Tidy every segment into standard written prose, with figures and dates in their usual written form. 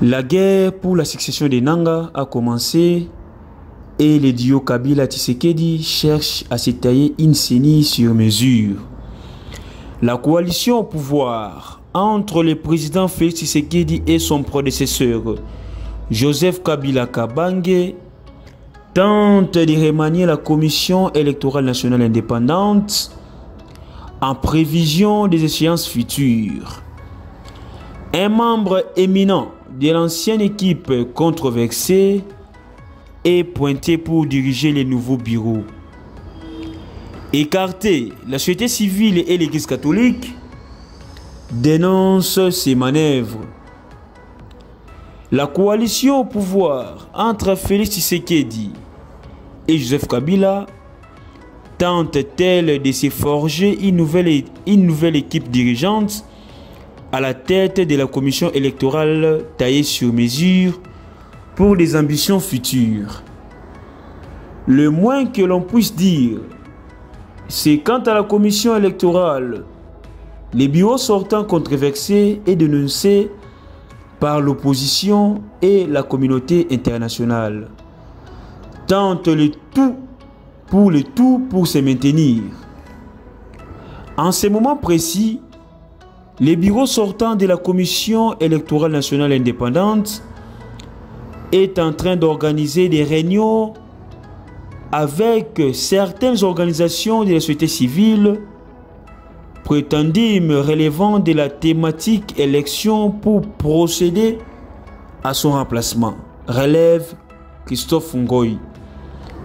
La guerre pour la succession des Nanga a commencé et le duo Kabila-Tshisekedi cherche à se tailler une CENI sur mesure. La coalition au pouvoir entre le président Félix Tshisekedi et son prédécesseur Joseph Kabila Kabange tente de remanier la Commission électorale nationale indépendante en prévision des échéances futures. Un membre éminent de l'ancienne équipe controversée est pointé pour diriger les nouveaux bureaux. Écarté, la société civile et l'Église catholique dénoncent ces manœuvres. La coalition au pouvoir entre Félix Tshisekedi et Joseph Kabila tente-t-elle de se forger une nouvelle équipe dirigeante à la tête de la commission électorale taillée sur mesure pour des ambitions futures? Le moins que l'on puisse dire, c'est quant à la commission électorale, les bureaux sortants controversés et dénoncés par l'opposition et la communauté internationale tentent le tout pour se maintenir. En ce moment précis, les bureaux sortants de la Commission électorale nationale indépendante est en train d'organiser des réunions avec certaines organisations de la société civile prétendument relevant de la thématique élection pour procéder à son remplacement, relève Christophe Ngoy,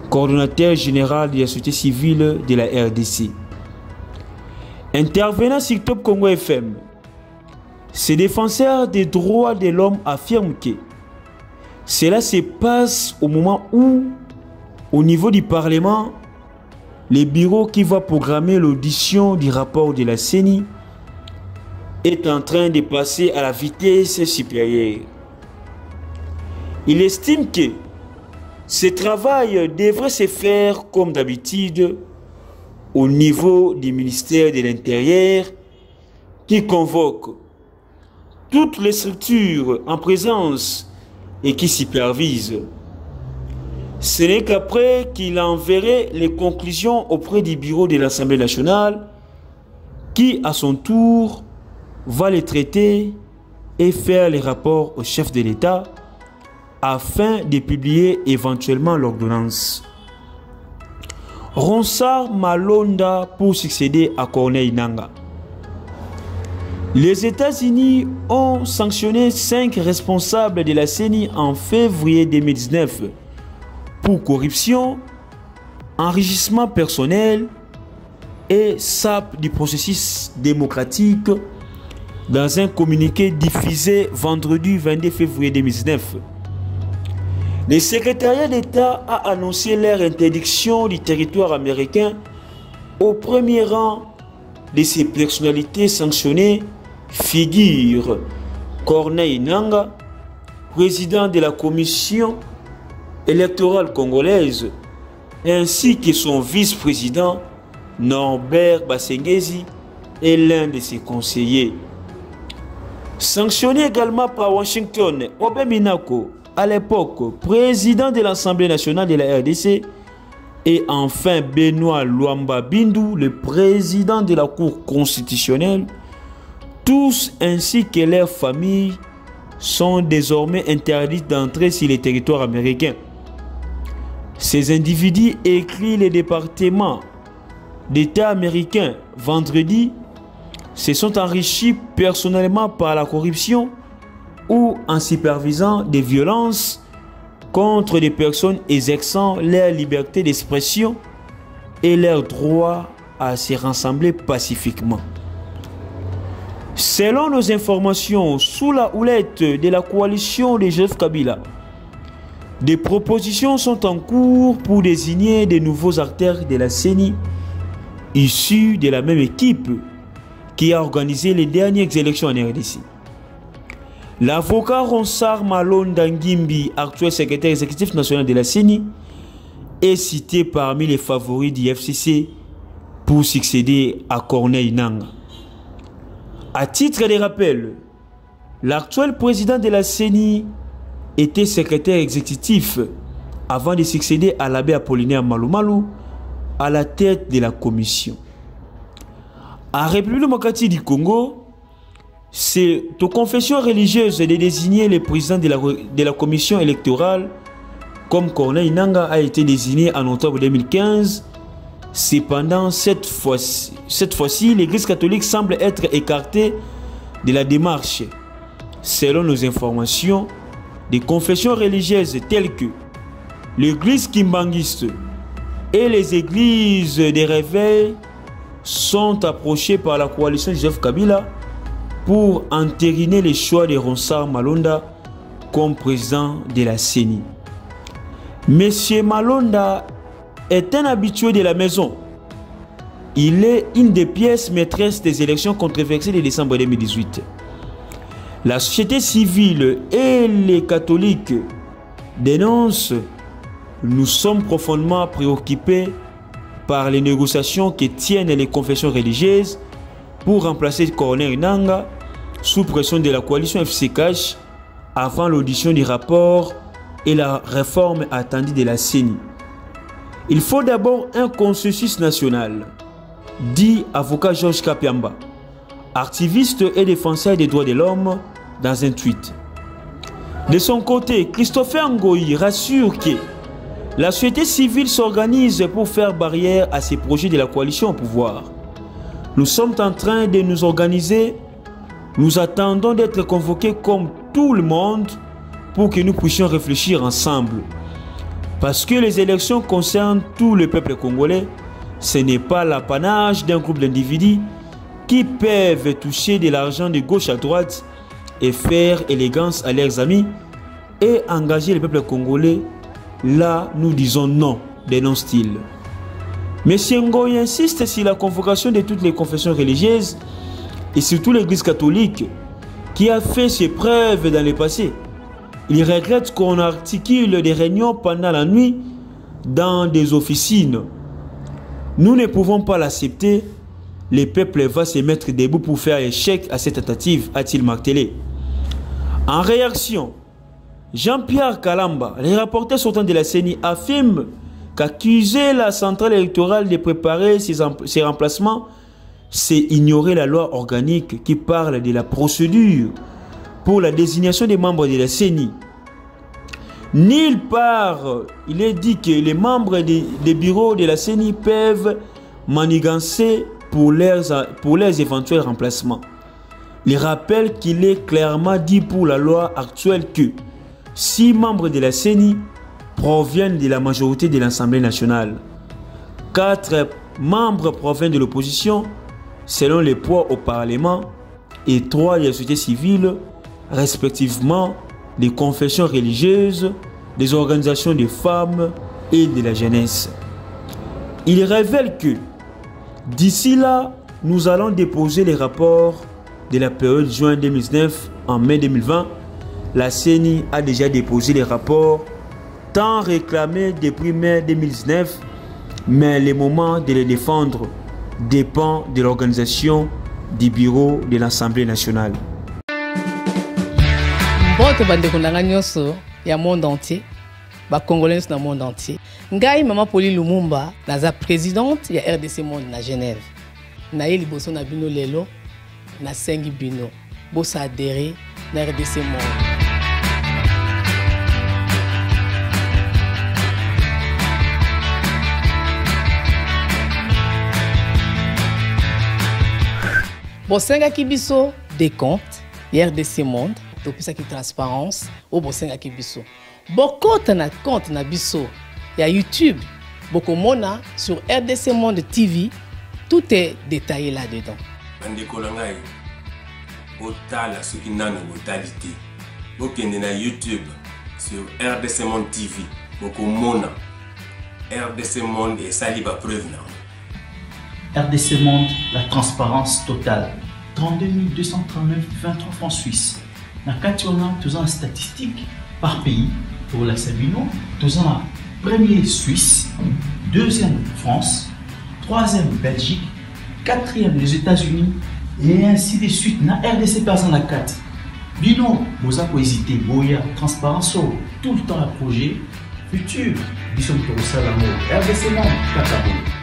coordonnateur général de la société civile de la RDC. Intervenant sur Top Congo FM, ces défenseurs des droits de l'homme affirment que cela se passe au moment où, au niveau du Parlement, le bureau qui va programmer l'audition du rapport de la CENI est en train de passer à la vitesse supérieure. Il estime que ce travail devrait se faire comme d'habitude au niveau du ministère de l'Intérieur qui convoque toutes les structures en présence et qui supervise. Ce n'est qu'après qu'il enverrait les conclusions auprès du bureau de l'Assemblée nationale qui, à son tour, va les traiter et faire les rapports au chef de l'État afin de publier éventuellement l'ordonnance. Ronsard Malonda pour succéder à Corneille Nangaa. Les États-Unis ont sanctionné 5 responsables de la CENI en février 2019 pour corruption, enrichissement personnel et sape du processus démocratique dans un communiqué diffusé vendredi 22 février 2019. Le secrétariat d'État a annoncé leur interdiction du territoire américain. Au premier rang de ces personnalités sanctionnées figure Corneille Nangaa, président de la commission électorale congolaise, ainsi que son vice-président Norbert Basengezi et l'un de ses conseillers. Sanctionné également par Washington, Obé Minako, à l'époque président de l'Assemblée nationale de la RDC, et enfin Benoît Luamba Bindu, le président de la Cour constitutionnelle, tous ainsi que leurs familles sont désormais interdits d'entrer sur les territoires américains. Ces individus, écrit le département d'État américain vendredi, se sont enrichis personnellement par la corruption ou en supervisant des violences contre des personnes exerçant leur liberté d'expression et leur droit à se rassembler pacifiquement. Selon nos informations, sous la houlette de la coalition de Joseph Kabila, des propositions sont en cours pour désigner de nouveaux acteurs de la CENI issus de la même équipe qui a organisé les dernières élections en RDC. L'avocat Ronsard Malonda Ngimbi, actuel secrétaire exécutif national de la CENI, est cité parmi les favoris du FCC pour succéder à Corneille Nangaa. À titre de rappel, L'actuel président de la CENI était secrétaire exécutif avant de succéder à l'abbé Apollinaire Malumalu à la tête de la commission. En République démocratique du Congo, c'est aux confessions religieuses de désigner le président de la commission électorale, comme Corneille Nangaa a été désigné en octobre 2015. Cependant, cette fois-ci, l'Église catholique semble être écartée de la démarche. Selon nos informations, des confessions religieuses telles que l'Église kimbanguiste et les églises des réveils sont approchées par la coalition Joseph Kabila pour entériner les choix de Ronsard Malonda comme président de la CENI. Monsieur Malonda est un habitué de la maison. Il est une des pièces maîtresses des élections controversées de décembre 2018. La société civile et les catholiques dénoncent: nous sommes profondément préoccupés par les négociations que tiennent les confessions religieuses pour remplacer Corneille Nangaa sous pression de la coalition FCCH avant l'audition du rapport et la réforme attendue de la CENI. Il faut d'abord un consensus national, dit avocat Georges Kapiamba, activiste et défenseur des droits de l'homme, dans un tweet. De son côté, Christopher Ngoyi rassure que la société civile s'organise pour faire barrière à ces projets de la coalition au pouvoir. Nous sommes en train de nous organiser. Nous attendons d'être convoqués comme tout le monde pour que nous puissions réfléchir ensemble. Parce que les élections concernent tout le peuple congolais, ce n'est pas l'apanage d'un groupe d'individus qui peuvent toucher de l'argent de gauche à droite et faire élégance à leurs amis et engager le peuple congolais. Là, nous disons non, dénonce-t-il. M. Ngoyi insiste sur la convocation de toutes les confessions religieuses et surtout l'Église catholique qui a fait ses preuves dans le passé. Il regrette qu'on articule des réunions pendant la nuit dans des officines. Nous ne pouvons pas l'accepter. Le peuple va se mettre debout pour faire échec à cette tentative, a-t-il martelé. En réaction, Jean-Pierre Kalamba, le rapporteur sortant de la CENI, affirme qu'accuser la centrale électorale de préparer ses remplacements, c'est ignorer la loi organique qui parle de la procédure pour la désignation des membres de la CENI. Nulle part, il est dit que les membres des bureaux de la CENI peuvent manigancer pour leurs éventuels remplacements. Il rappelle qu'il est clairement dit pour la loi actuelle que 6 membres de la CENI proviennent de la majorité de l'Assemblée nationale. 4 membres proviennent de l'opposition selon les poids au Parlement et 3 de la société civile, respectivement des confessions religieuses, des organisations de femmes et de la jeunesse. Il révèle que d'ici là, nous allons déposer les rapports de la période juin 2019 en mai 2020. La CENI a déjà déposé les rapports tant réclamés depuis mai 2019, mais le moment de les défendre dépend de l'organisation du bureau de l'Assemblée nationale. Bote bandeko nanga nyonso ya monde entier, ba congolais na monde entier. Ngai Mama Pauline Lumumba naza présidente ya RDC Monde na Genève. Na ye liboso na bino lelo na sengi bino bosa adhérer na RDC Monde. Bosenga kibiso des comptes RDC Monde. Depuis ça qui transparence au bosenga kibiso. Bokota na compte na biso ya YouTube. Bokomona sur RDC Monde TV. Tout est détaillé là-dedans. Bandeko langai otala ce qui n'a mortalité. Bokende na YouTube sur RDC Monde TV. Bokomona RDC Monde et saliba preuve na. RDC Monde, la transparence totale. 32 239 23 francs suisses. Na Kationa, tous en statistiques par pays. Pour la Sabino, tous en premier Suisse, deuxième France, troisième Belgique, quatrième les États-Unis et ainsi de suite. Na RDC personne à 4. Bino, boza ko hésiter, boya, transparence, tout le temps à projet futur. Bisson pour ça l'amour. RDC Monde, Kakabo.